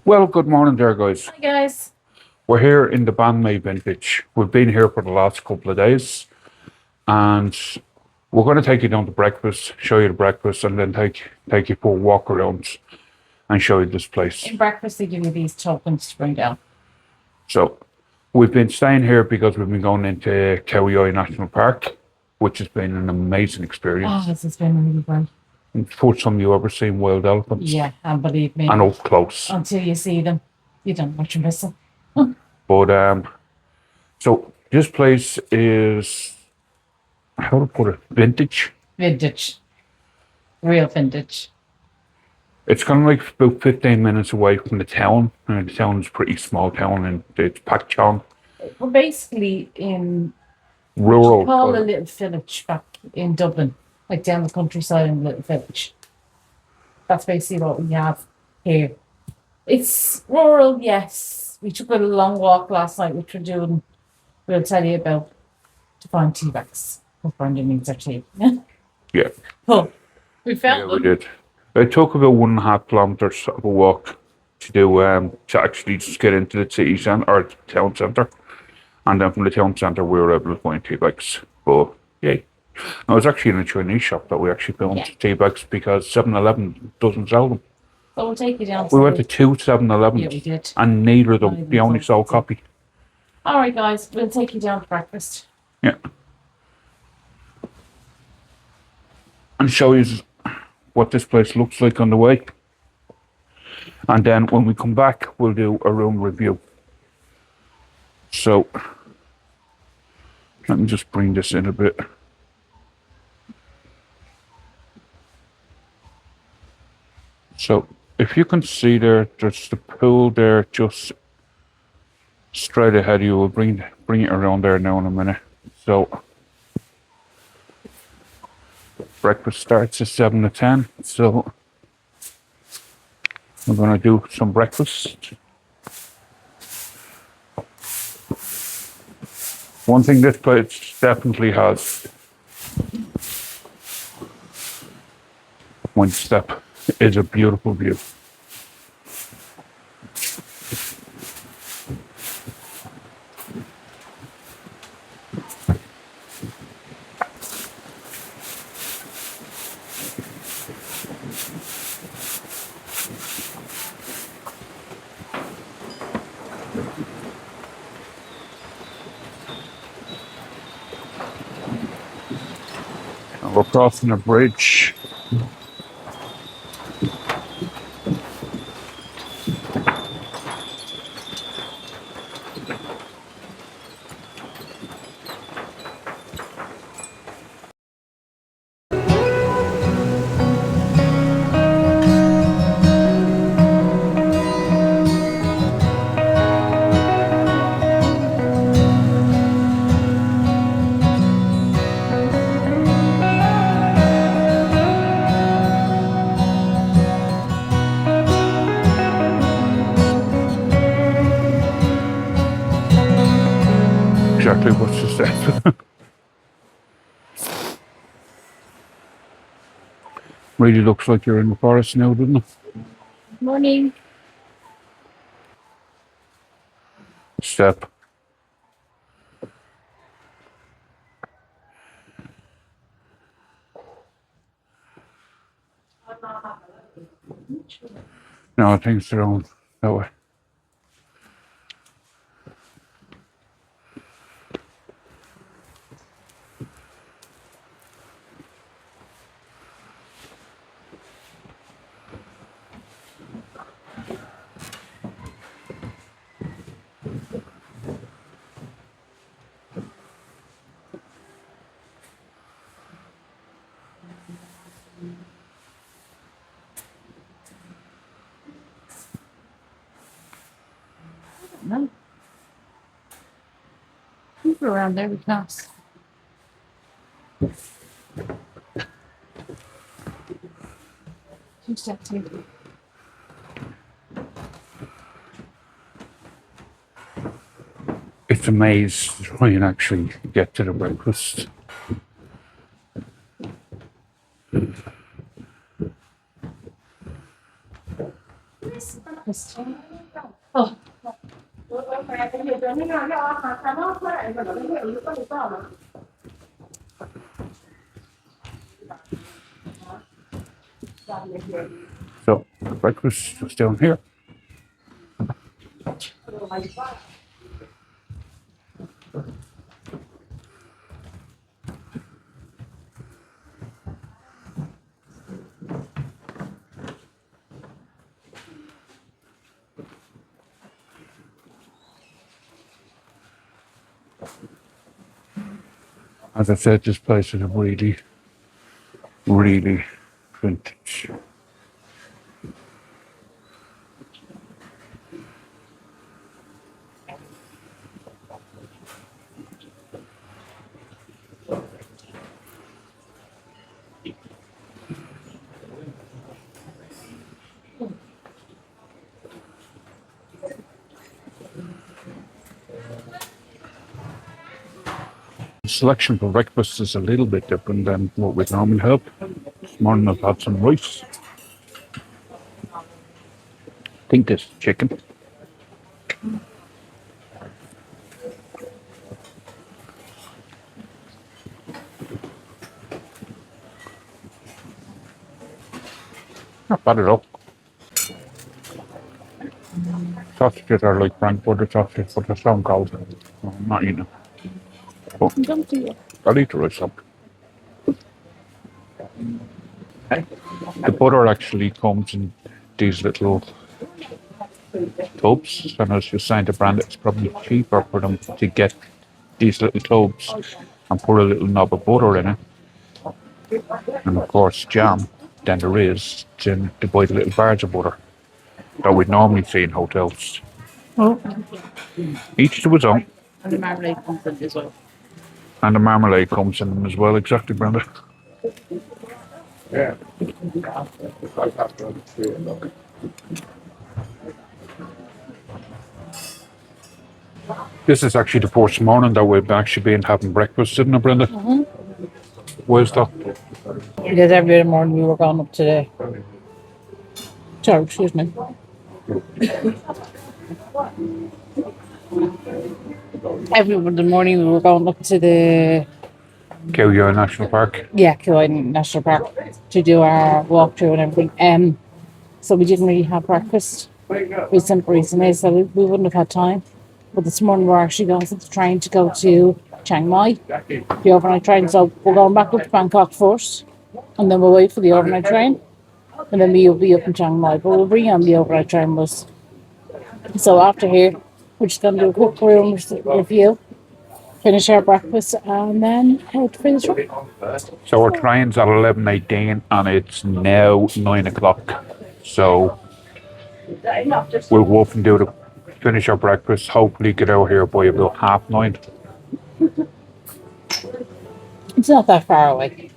Well, good morning there, guys. Hi guys. We're here in the Bandmate Vintage. We've been here for the last couple of days, and we're going to take you down to breakfast, show you the breakfast, and then take you for a walk around and show you this place. In breakfast they give you these tokens to bring down. So, we've been staying here because we've been going into Kauai National Park, which has been an amazing experience. Oh, this has been really great. And first time you ever seen wild elephants. Yeah, and believe me, And up close. until you see them, you don't know what you're missing. But so this place is, how to put it, vintage. Vintage. Real vintage. It's kind of like about 15 minutes away from the town. And the town is a pretty small town, and it's Pakchong. We're basically in Rural. call a little village back in Dublin, like down the countryside in a little village. That's basically what we have here. It's rural, yes. We took a long walk last night, which we'll tell you about, to find tea bags. Because Brenda needs her tea. Yeah. Oh, we found Yeah, them. we did. It took about 1.5 kilometers of a walk to do, to actually just get into the city centre, or the town centre. And then from the town centre, we were able to find tea bags. But, yeah. It was actually in a Chinese shop that we actually found tea bags, because 7-Eleven doesn't sell them. So we'll take you down. We went to 2 7-Elevens. Yeah, we did. And neither of them, they only sold coffee. All right, guys, we'll take you down to breakfast. Yeah. And show you what this place looks like on the way. And then when we come back, we'll do a room review. So, let me just bring this in a bit. So, if you can see there's the pool there just straight ahead of you. We'll bring it around there now in a minute. So, breakfast starts at 7 to 10. So, we're going to do some breakfast. One thing this place definitely has, one step, is a beautiful view. And we're crossing a bridge. Exactly what she said. Really looks like you're in the forest now, doesn't it? Morning. Step. No, I think it's around that way. No. People around there with us. Two-step table. It's a maze to try and actually get to the breakfast. Yes, breakfast. Oh, So the breakfast is down here. As I said, this place is really, really vintage. The selection for breakfast is a little bit different than what we normally have. This morning I've had some rice. I think this is chicken. Not bad at all. Sausages are like Frankfurter sausages, but they're so cold. I'm not eating them. But I'll eat the rice up. The butter actually comes in these little tubs, and as you're saying to Brenda, it's probably cheaper for them to get these little tubs and put a little knob of butter in it, and of course jam, than there is to buy the little bars of butter that we'd normally see in hotels. oh. Each to his own. And the marmalade comes in as well. And the marmalade comes in them as well, exactly, Brenda. Yeah. This is actually the first morning that we've actually been having breakfast, isn't it, Brenda? Mm-hmm. Where's that? Because every other morning we were going up to the... Sorry, excuse me. Every other morning we were going up to the... Kyoyo National Park. Yeah, Kauai National Park to do our walkthrough and everything. So we didn't really have breakfast. For the simple reason is that we wouldn't have had time. But this morning we're actually going to the train to go to Chiang Mai, the overnight train. So we're going back up to Bangkok first, and then we'll wait for the overnight train, and then we'll be up in Chiang Mai. But we'll bring on the overnight train bus. So after here, we're just going to do a quick room review, finish our breakfast, and then head for the trip. So our train's at 11:18 and it's now 9 o'clock. So we'll go up and finish our breakfast, hopefully get out here by about 9:30. It's not that far away.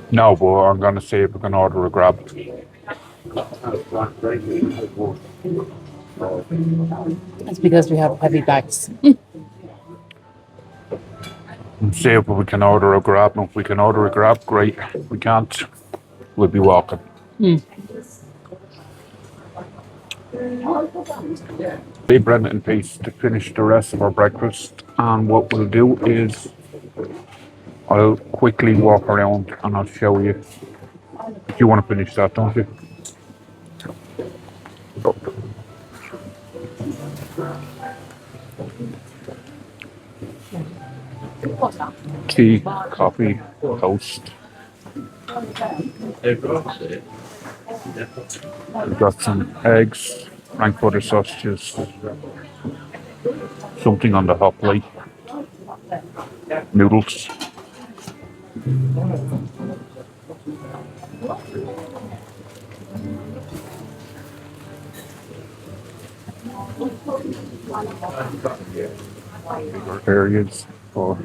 No, but I'm going to see if we can order a grab. It's because we have heavy bags. And see if we can order a grab. And if we can order a grab, great. If we can't, we'll be walking. Leave Brenda in peace to finish the rest of our breakfast. And what we'll do is I'll quickly walk around and I'll show you. You want to finish that, don't you? Oh. Tea, coffee, toast. We've got some eggs, Frankfurter sausages, something on the hot plate, noodles. Bigger areas for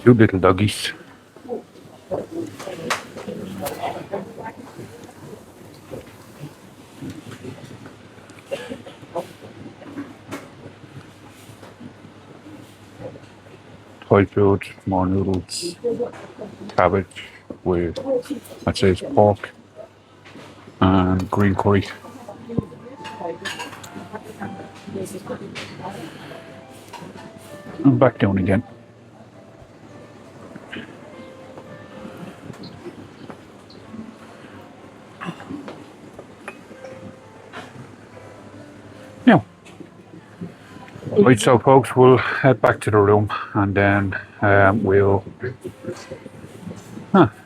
two little doggies. Thai food, more noodles, cabbage with, I'd say it's pork and green curry. And back down again. Now, right, so folks, we'll head back to the room and then we'll.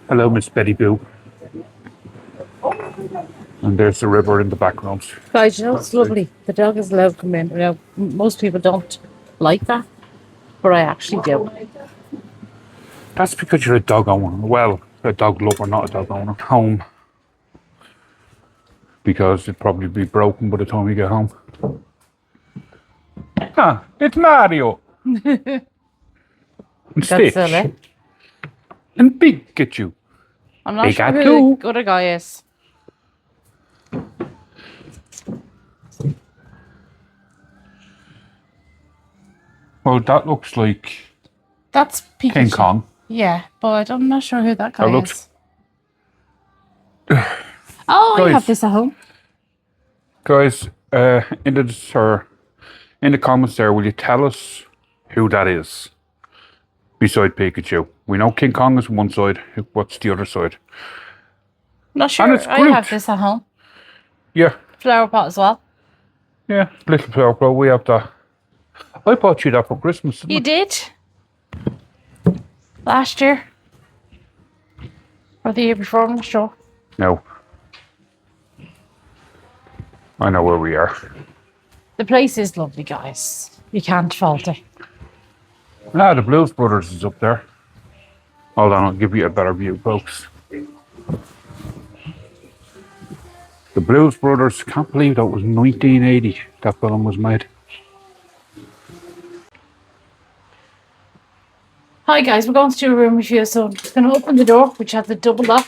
Hello, Miss Betty Boo. And there's the river in the background. Guys, you know it's lovely. The dog is allowed to come in. You know, most people don't like that, but I actually do. That's because you're a dog owner. Well, a dog lover, not a dog owner. Home. Because it'd probably be broken by the time you get home. Ah, it's Mario. And Stitch. That's silly. And Pikachu. I'm not They sure got who two. the other guy is. Well, that looks like That's Pikachu. King Kong. Yeah, but I'm not sure who that guy That looks- is. Oh, I Guys. have this at home. Guys, in the comments there, will you tell us who that is? Beside Pikachu. We know King Kong is one side. What's the other side? Not sure. And it's I Groot. have this at home. Yeah, Flower pot as well. yeah. Little Flower Pro, we have that. I bought you that for Christmas. Didn't You I? did? Last year? Or the year before, I'm not sure. No. I know where we are. The place is lovely, guys. You can't fault it. Ah, the Blues Brothers is up there. Hold on, I'll give you a better view, folks. The Blues Brothers, can't believe that was 1980 that film was made. Hi guys, we're going to do a room review, so I'm just going to open the door, which has a double lock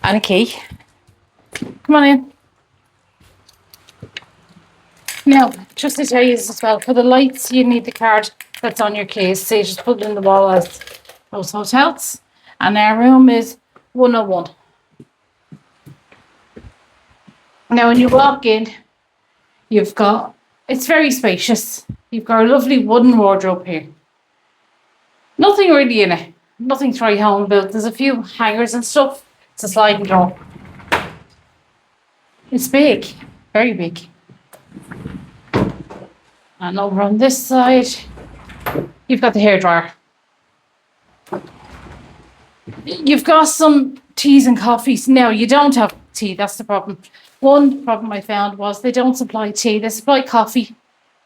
and a key. Come on in. Now, just to tell you as well, for the lights, you need the card that's on your case. So you just put it in the wall as those hotels. And our room is 101. Now, when you walk in, it's very spacious. You've got a lovely wooden wardrobe here. Nothing really in it. Nothing's very home built. There's a few hangers and stuff. It's a sliding door. It's big, very big. And over on this side, you've got the hairdryer. You've got some teas and coffees. Now, you don't have tea, that's the problem. One problem I found was they don't supply tea. They supply coffee,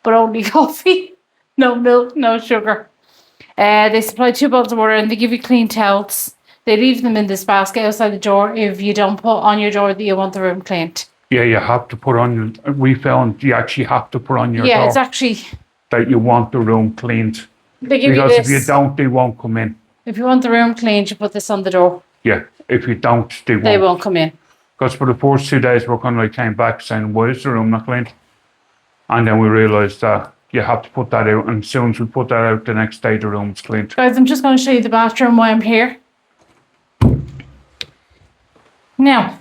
but only coffee. No milk, no sugar. They supply 2 bottles of water and they give you clean towels. They leave them in this basket outside the door if you don't put on your door that you want the room cleaned. Yeah, you have to put on your, we found you actually have to put on your Yeah, door it's actually, that you want the room cleaned. they give Because you if you this. don't, they won't come in. If you want the room cleaned, you put this on the door. Yeah, if you don't, they They won't. won't come in. Because for the first 2 days, we kind of like came back saying, why is the room not cleaned? And then we realised that you have to put that out. And as soon as we put that out, the next day the room's cleaned. Guys, I'm just going to show you the bathroom while I'm here. Now,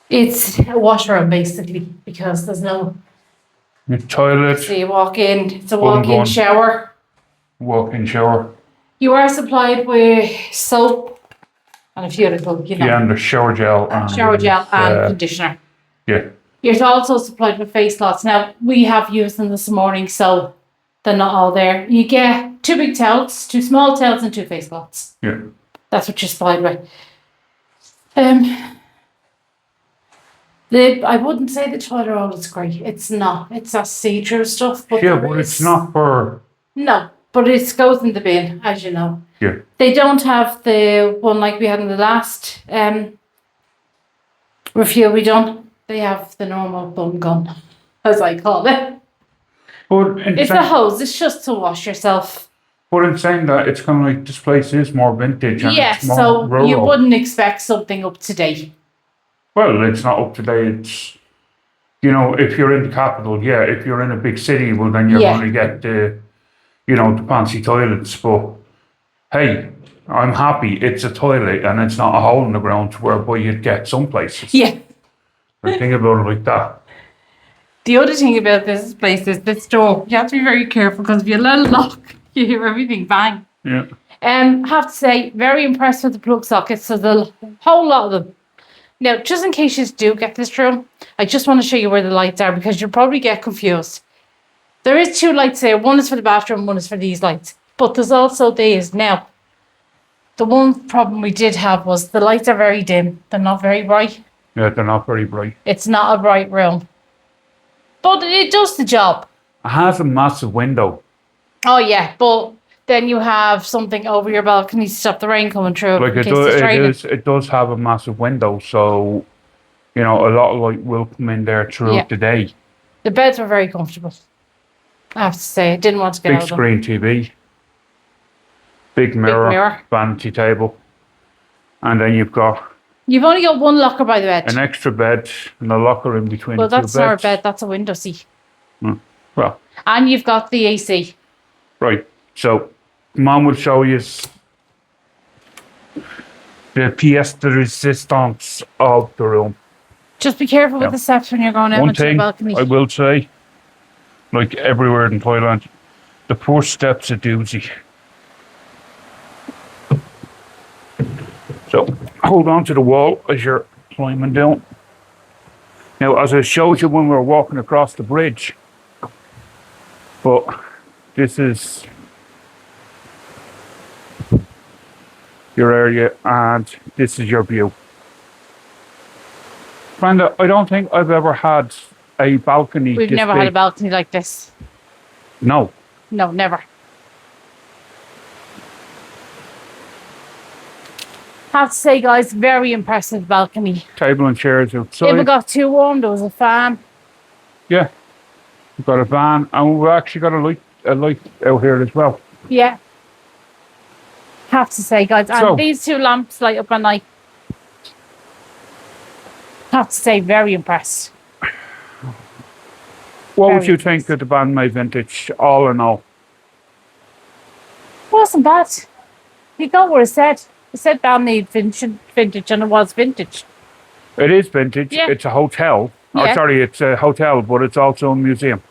it's a washroom basically because there's no. Your toilet, So you walk in, it's a One walk-in gun. shower. walk-in shower. You are supplied with soap and a few little, Yeah, and the shower gel. And, shower gel and conditioner. Yeah. You're also supplied with face cloths. Now, we have used them this morning, so they're not all there. You get 2 big towels, 2 small towels, and 2 face cloths. Yeah. That's what you're supplied with. I wouldn't say the toilet roll is great. It's not. It's that see-through stuff. But Yeah, there but is- it's not for. No, but it goes in the bin, as you know. Yeah. They don't have the one like we had in the last review we done. They have the normal bum gun, as I call it. But It's a hose. It's just to wash yourself. But in saying that, it's kind of like this place is more vintage and Yeah, it's more so rural. you wouldn't expect something up to date. Well, it's not up to date. It's, you know, if you're in the capital, yeah. If you're in a big city, well, then you're Yeah. going to get the, you know, the fancy toilets. But hey, I'm happy it's a toilet and it's not a hole in the ground whereby you'd get some places. Yeah. And think about it like that. The other thing about this place is this door. You have to be very careful because if you let it lock, you hear everything bang. Yeah. Have to say, very impressed with the plug sockets. So the whole lot of them. Now, just in case you do get this room, I just want to show you where the lights are because you'll probably get confused. There is 2 lights there. One is for the bathroom, one is for these lights. But there's also these. Now, the one problem we did have was the lights are very dim. They're not very bright. Yeah, they're not very bright. It's not a bright room. But it does the job. It has a massive window. Oh, yeah. But then you have something over your balcony to stop the rain coming through. Like it does have a massive window, so you know a lot of light will come in there throughout the day. The beds were very comfortable. I have to say, I didn't want to get Big out of them. screen TV, big mirror, vanity table, and then you've got You've only got one locker by the bed. an extra bed and a locker in between Well, the two that's beds. not a bed, that's a window seat. Well, And you've got the AC. right. So, Mom will show you the pièce de résistance of the room. Just be careful with the steps when you're going out One onto the thing balcony. I will say, like everywhere in Thailand, the first step's a doozy. So hold on to the wall as you're climbing down. Now, as I showed you when we were walking across the bridge, but this is your area and this is your view. Brenda, I don't think I've ever had a balcony. We've this never big. had a balcony like this. No. No, never. Have to say, guys, very impressive balcony. Table and chairs outside. If it got too warm, there was a fan. Yeah. We've got a van and we've actually got a light out here as well. Yeah. Have to say, guys, and So- these 2 lamps light up at night. Have to say, very impressed. What Very would you think of the Bandmate Vintage, all in all? Wasn't bad. You got what it said. It said Bandmate vintage, and it was vintage. It is vintage. Yeah. It's a hotel. Yeah. Oh, sorry, it's a hotel, but it's also a museum.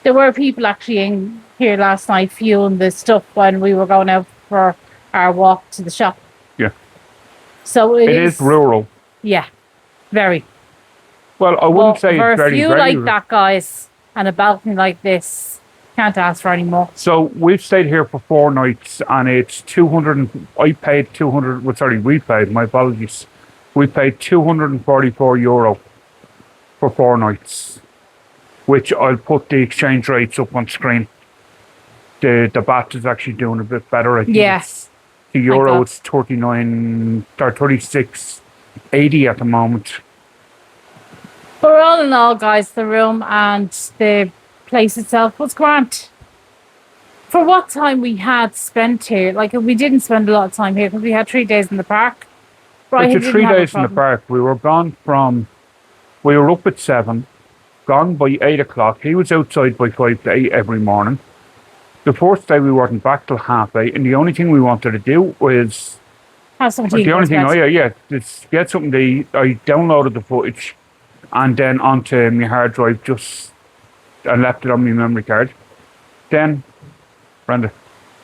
There were people actually in here last night viewing the stuff when we were going out for our walk to the shop. Yeah. So It is rural. Yeah, very. Well, I wouldn't say for it's a very, view very like rural. that, guys, and a balcony like this, can't ask for any more. So we've stayed here for 4 nights and it's 200, I paid 200, well, sorry, we paid, my apologies. We paid €244 for 4 nights, which I'll put the exchange rates up on screen. The baht is actually doing a bit better. I think Yes. the euro God. is 39 or 36.80 at the moment. But all in all, guys, the room and the place itself was grand. For what time we had spent here, like we didn't spend a lot of time here because we had 3 days in the park. Right, It's 3 days in the park. We were we were up at 7, gone by 8 o'clock. He was outside by 5 to 8 every morning. The fourth day we weren't back till 8:30, and the only thing we wanted to do was Have something to eat. the only thing go to bed. just get something to eat. I downloaded the footage and then onto my hard drive and left it on my memory card. Then, Brenda,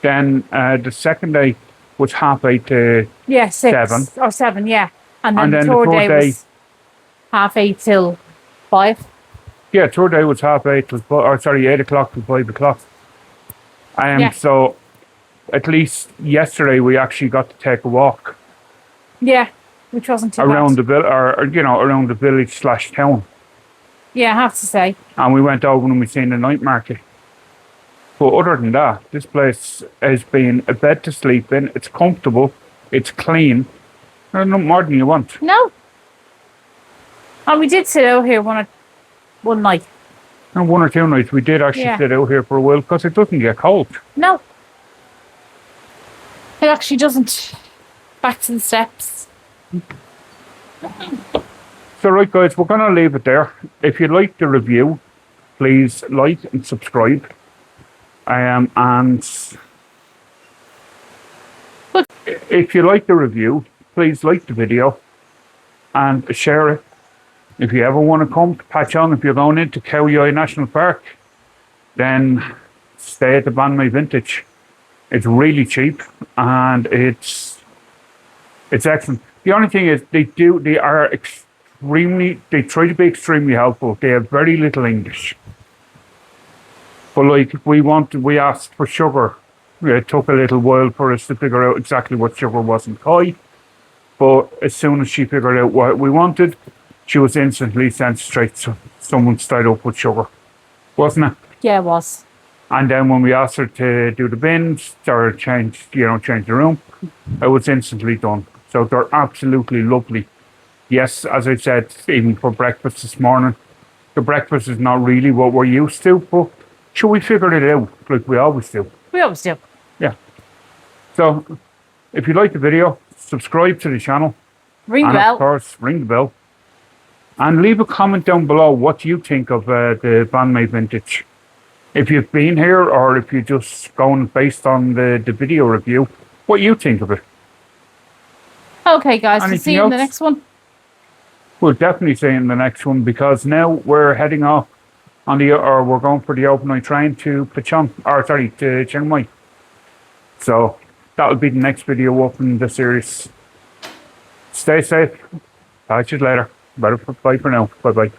the second day was 8:30 to Yeah, 6 7. or 7, yeah. And then, And then the the third third day day- was 8:30 till 5. Yeah, third day was 8:30 till 8 o'clock till 5 o'clock. Yeah. So at least yesterday we actually got to take a walk Yeah, which wasn't too around bad. around the village / town. Yeah, I have to say. And we went over and we seen the night market. But other than that, this place has been a bed to sleep in. It's comfortable. It's clean. There's no more than you want. No. And we did sit out here one night. And 1 or 2 nights we did actually Yeah. sit out here for a while because it doesn't get cold. No. It actually doesn't. Back to the steps. So right guys, we're going to leave it there. If you like the review, please like and subscribe. And if you like the review, please like the video and share it. If you ever want to come to Patchong, if you're going into Kauai National Park, then stay at the Ban Vintage. It's really cheap and it's excellent. The only thing is they try to be extremely helpful. They have very little English. But like we asked for sugar. It took a little while for us to figure out exactly what sugar was in Thai. But as soon as she figured out what we wanted, she was instantly sent straight to someone straight up with sugar. Wasn't it? Yeah, it was. And then when we asked her to do the bins or change the room, it was instantly done. So they're absolutely lovely. Yes, as I said, even for breakfast this morning, the breakfast is not really what we're used to, but sure, we figured it out like we always do. We always do. Yeah. So if you like the video, subscribe to the channel. Ring the and bell. Of course, ring the bell. And leave a comment down below what you think of the Ban Vintage. If you've been here or if you're just going based on the video review, what you think of it. Okay, guys, we'll see you in the next one. We'll definitely see you in the next one because now we're heading off we're going for the overnight train to to Chiang Mai. So that'll be the next video up in the series. Stay safe. Catch you later. Bye for now. Bye-bye.